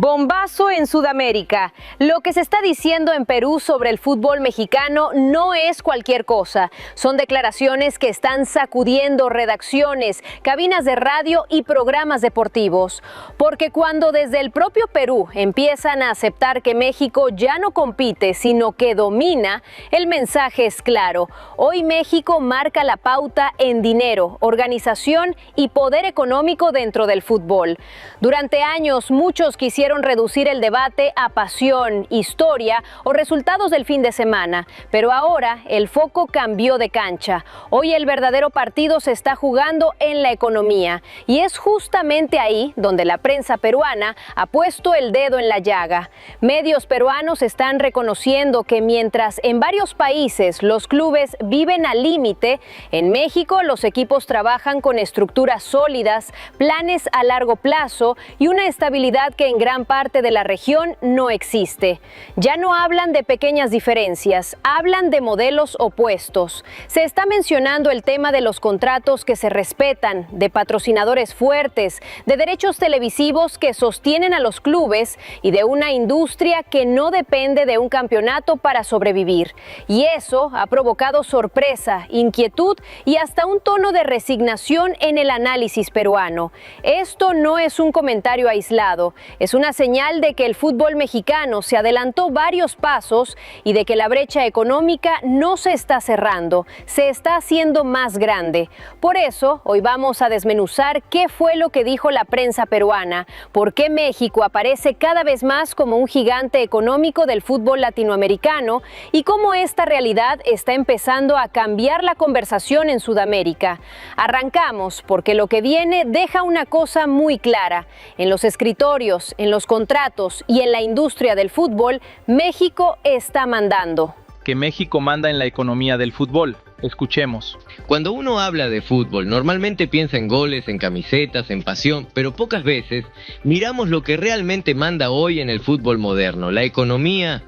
Bombazo en Sudamérica. Lo que se está diciendo en Perú sobre el fútbol mexicano no es cualquier cosa. Son declaraciones que están sacudiendo redacciones, cabinas de radio y programas deportivos. Porque cuando desde el propio Perú empiezan a aceptar que México ya no compite, sino que domina, el mensaje es claro. Hoy México marca la pauta en dinero, organización y poder económico dentro del fútbol. Durante años, muchos quisieron reducir el debate a pasión, historia o resultados del fin de semana, pero ahora el foco cambió de cancha. Hoy el verdadero partido se está jugando en la economía y es justamente ahí donde la prensa peruana ha puesto el dedo en la llaga. Medios peruanos están reconociendo que mientras en varios países los clubes viven al límite, en México los equipos trabajan con estructuras sólidas, planes a largo plazo y una estabilidad que en gran parte de la región no existe. Ya no hablan de pequeñas diferencias, hablan de modelos opuestos. Se está mencionando el tema de los contratos que se respetan, de patrocinadores fuertes, de derechos televisivos que sostienen a los clubes y de una industria que no depende de un campeonato para sobrevivir. Y eso ha provocado sorpresa, inquietud y hasta un tono de resignación en el análisis peruano. Esto no es un comentario aislado, es una señal de que el fútbol mexicano se adelantó varios pasos y de que la brecha económica no se está cerrando, se está haciendo más grande. Por eso, hoy vamos a desmenuzar qué fue lo que dijo la prensa peruana, por qué México aparece cada vez más como un gigante económico del fútbol latinoamericano y cómo esta realidad está empezando a cambiar la conversación en Sudamérica. Arrancamos porque lo que viene deja una cosa muy clara. En los escritorios, en los contratos y en la industria del fútbol, México está mandando. Que México manda en la economía del fútbol. Escuchemos. Cuando uno habla de fútbol, normalmente piensa en goles, en camisetas, en pasión, pero pocas veces miramos lo que realmente manda hoy en el fútbol moderno, la economía.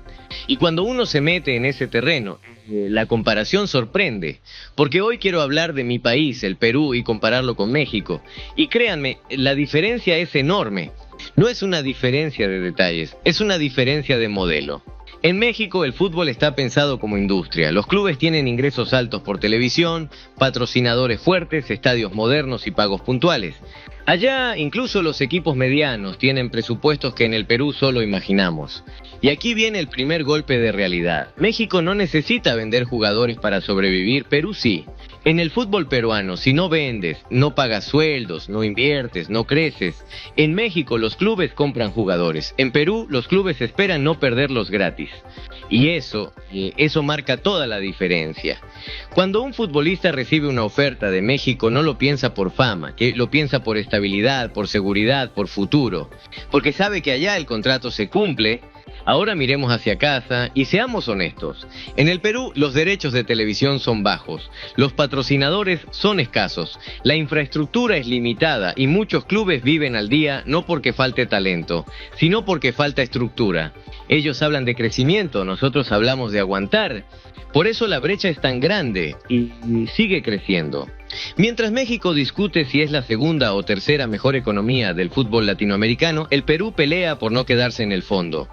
Y cuando uno se mete en ese terreno, la comparación sorprende, porque hoy quiero hablar de mi país, el Perú, y compararlo con México. Y créanme, la diferencia es enorme. No es una diferencia de detalles, es una diferencia de modelo. En México el fútbol está pensado como industria. Los clubes tienen ingresos altos por televisión, patrocinadores fuertes, estadios modernos y pagos puntuales. Allá incluso los equipos medianos tienen presupuestos que en el Perú solo imaginamos. Y aquí viene el primer golpe de realidad. México no necesita vender jugadores para sobrevivir, Perú sí. En el fútbol peruano, si no vendes, no pagas sueldos, no inviertes, no creces. En México los clubes compran jugadores. En Perú los clubes esperan no perderlos gratis. Y eso marca toda la diferencia. Cuando un futbolista recibe una oferta de México no lo piensa por fama, que lo piensa por estabilidad, por seguridad, por futuro. Porque sabe que allá el contrato se cumple. Ahora miremos hacia casa y seamos honestos. En el Perú los derechos de televisión son bajos, los patrocinadores son escasos, la infraestructura es limitada y muchos clubes viven al día no porque falte talento, sino porque falta estructura. Ellos hablan de crecimiento, nosotros hablamos de aguantar. Por eso la brecha es tan grande y sigue creciendo. Mientras México discute si es la segunda o tercera mejor economía del fútbol latinoamericano, el Perú pelea por no quedarse en el fondo.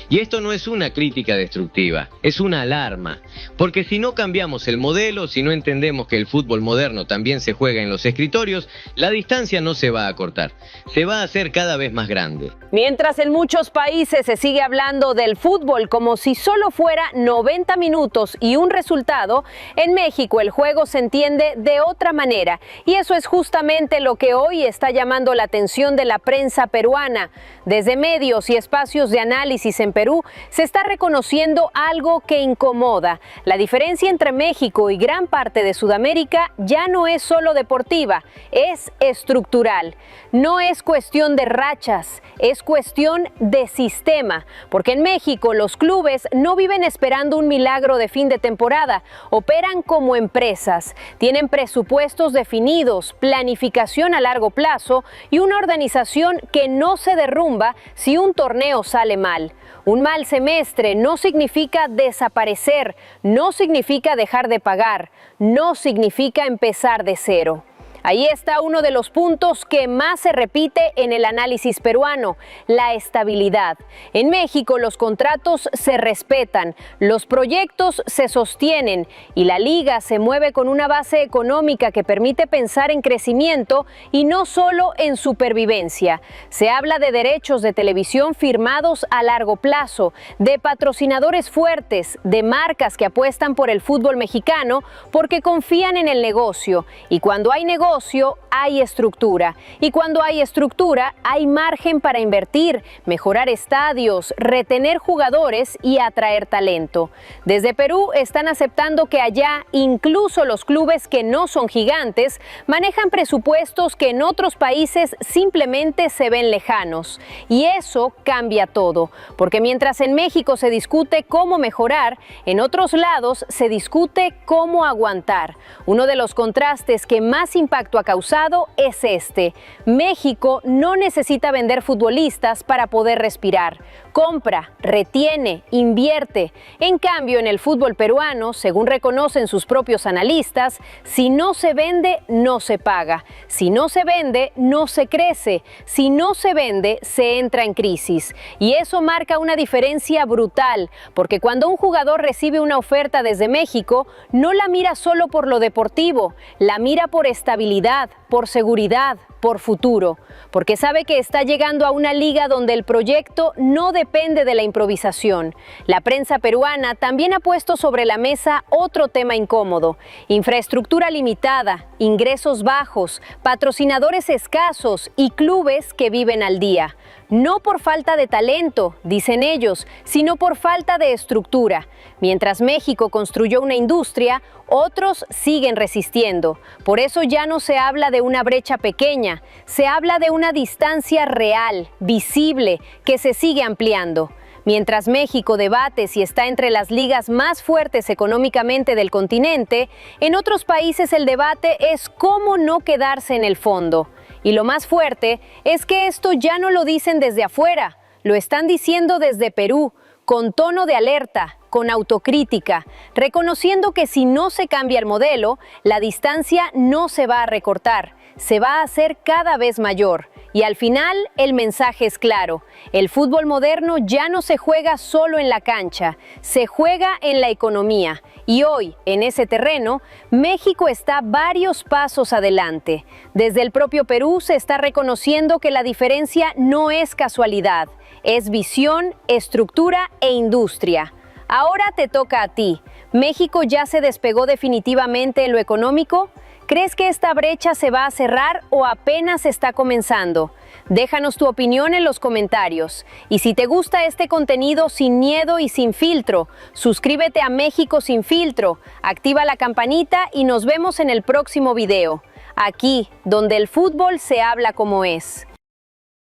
Y esto no es una crítica destructiva, es una alarma. Porque si no cambiamos el modelo, si no entendemos que el fútbol moderno también se juega en los escritorios, la distancia no se va a acortar, se va a hacer cada vez más grande. Mientras en muchos países se sigue hablando del fútbol como si solo fuera 90 minutos y un resultado, en México el juego se entiende de otra manera. Y eso es justamente lo que hoy está llamando la atención de la prensa peruana. Desde medios y espacios de análisis en Perú se está reconociendo algo que incomoda. La diferencia entre México y gran parte de Sudamérica ya no es solo deportiva, es estructural. No es cuestión de rachas, es cuestión de sistema, porque en México los clubes no viven esperando un milagro de fin de temporada, operan como empresas, tienen presupuestos definidos, planificación a largo plazo y una organización que no se derrumba si un torneo sale mal. Un mal semestre no significa desaparecer, no significa dejar de pagar, no significa empezar de cero. Ahí está uno de los puntos que más se repite en el análisis peruano, la estabilidad. En México los contratos se respetan, los proyectos se sostienen y la liga se mueve con una base económica que permite pensar en crecimiento y no solo en supervivencia. Se habla de derechos de televisión firmados a largo plazo, de patrocinadores fuertes, de marcas que apuestan por el fútbol mexicano porque confían en el negocio. Y cuando hay negocio, hay estructura. Y cuando hay estructura, hay margen para invertir, mejorar estadios, retener jugadores y atraer talento. Desde Perú están aceptando que allá incluso los clubes que no son gigantes manejan presupuestos que en otros países simplemente se ven lejanos. Y eso cambia todo, porque mientras en México se discute cómo mejorar, en otros lados se discute cómo aguantar. Uno de los contrastes que más impacto ha causado es este. México no necesita vender futbolistas para poder respirar. Compra, retiene, invierte. En cambio, en el fútbol peruano, según reconocen sus propios analistas, si no se vende, no se paga. Si no se vende, no se crece. Si no se vende, se entra en crisis. Y eso marca una diferencia brutal, porque cuando un jugador recibe una oferta desde México, no la mira solo por lo deportivo, la mira por estabilidad, por seguridad, por futuro, porque sabe que está llegando a una liga donde el proyecto no depende de la improvisación. La prensa peruana también ha puesto sobre la mesa otro tema incómodo: infraestructura limitada, ingresos bajos, patrocinadores escasos y clubes que viven al día. No por falta de talento, dicen ellos, sino por falta de estructura. Mientras México construyó una industria, otros siguen resistiendo. Por eso ya no se habla de una brecha pequeña, se habla de una distancia real, visible, que se sigue ampliando. Mientras México debate si está entre las ligas más fuertes económicamente del continente, en otros países el debate es cómo no quedarse en el fondo. Y lo más fuerte es que esto ya no lo dicen desde afuera, lo están diciendo desde Perú, con tono de alerta, con autocrítica, reconociendo que si no se cambia el modelo, la distancia no se va a recortar, se va a hacer cada vez mayor. Y al final, el mensaje es claro: el fútbol moderno ya no se juega solo en la cancha, se juega en la economía. Y hoy, en ese terreno, México está varios pasos adelante. Desde el propio Perú se está reconociendo que la diferencia no es casualidad, es visión, estructura e industria. Ahora te toca a ti. ¿México ya se despegó definitivamente en lo económico? ¿Crees que esta brecha se va a cerrar o apenas está comenzando? Déjanos tu opinión en los comentarios. Y si te gusta este contenido sin miedo y sin filtro, suscríbete a México Sin Filtro, activa la campanita y nos vemos en el próximo video. Aquí, donde el fútbol se habla como es.